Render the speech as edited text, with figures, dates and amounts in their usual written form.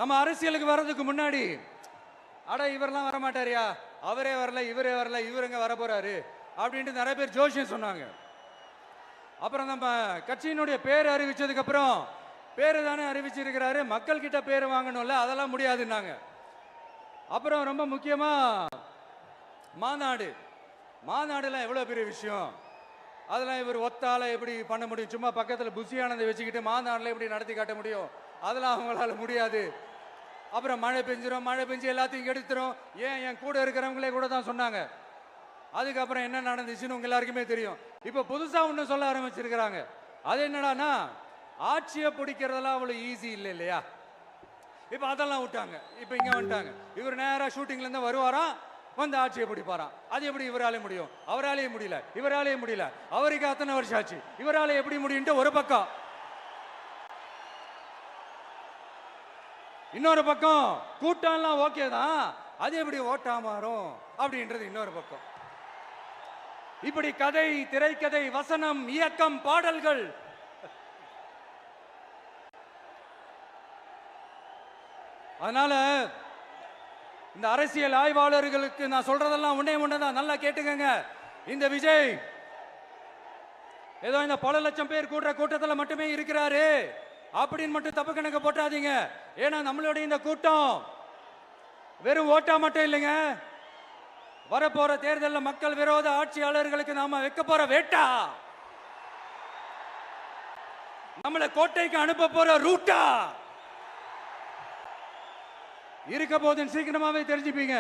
நம்ம அரசியலுக்கு வர்றதுக்கு முன்னாடி அட இவரெல்லாம் வரமாட்டாரியா, அவரே வரல இவரே வரல, இவருங்க வர போறாரு அப்படின்ட்டு நிறைய பேர் ஜோஷியம் சொன்னாங்க. அப்புறம் நம்ம கட்சியினுடைய பேர் அறிவிச்சதுக்கு அப்புறம் பேரு தானே அறிவிச்சிருக்கிறாரு, மக்கள் கிட்ட பேர் வாங்கணும்ல, அதெல்லாம் முடியாதுன்னாங்க. அப்புறம் ரொம்ப முக்கியமா மாநாடுலாம் எவ்வளவு பெரிய விஷயம், அதெல்லாம் இவர் ஒத்தால எப்படி பண்ண முடியும், சும்மா பக்கத்தில் புஷியானதை வச்சுக்கிட்டு மாநாடுல எப்படி நடத்தி காட்ட முடியும், அதெல்லாம் அவங்களால முடியாது. அப்புறம் மழை பெஞ்சு எல்லாத்தையும் கெடுத்துரும், ஏன் என் கூட இருக்கிறவங்களே கூட தான் சொன்னாங்க. அதுக்கப்புறம் என்ன நடந்துச்சுன்னு உங்க எல்லாருக்குமே தெரியும். இப்ப புதுசா ஒண்ணு சொல்ல ஆரம்பிச்சிருக்கிறாங்க. அது என்னடானா, ஆட்சியை பிடிக்கிறதெல்லாம் அவ்வளவு ஈஸி இல்லை இல்லையா. இப்ப அதெல்லாம் விட்டாங்க, இப்ப இங்க வந்துட்டாங்க. இவர் நேரா ஷூட்டிங்ல இருந்து வருவாராம், வந்து ஆட்சியை பிடிப்பாராம். அது எப்படி இவராலே முடியும், அவராலே முடியல, இவராலே முடியல, அவருக்கு அத்தனை வருஷம் ஆச்சு, இவராலே எப்படி முடியும்ட்டு ஒரு பக்கம். இன்னொரு பக்கம் கூட்டம்லாம் ஓகே தான், அது எப்படி ஓட்டா மாறும் அப்படின்றது இன்னொரு பக்கம். இப்படி கதை, திரைக்கதை, வசனம், இயக்கம், பாடல்கள், அதனால இந்த அரசியல் ஆய்வாளர்களுக்கு நான் சொல்றதெல்லாம் ஒன்னேதான், நல்லா கேட்டுக்கங்க. இந்த விஜய் ஏதோ இந்த பல லட்சம் பேர் கூடுற கூட்டத்தில் மட்டுமே இருக்கிறாரு அப்படின்னு மட்டும் தப்பு கணக்கு போட்டாதீங்க. ஏன்னா நம்மளுடைய இந்த கூட்டம் வெறும் ஓட்டா மட்டும் இல்லைங்க, வரப்போற தேர்தலில் மக்கள் விரோத ஆட்சியாளர்களுக்கு நாம வைக்க போற வேட்டா, நம்மளை கோட்டைக்கு அனுப்ப போற ரூட்டா இருக்க போதுன்னு சீக்கிரமாவே தெரிஞ்சுப்பீங்க.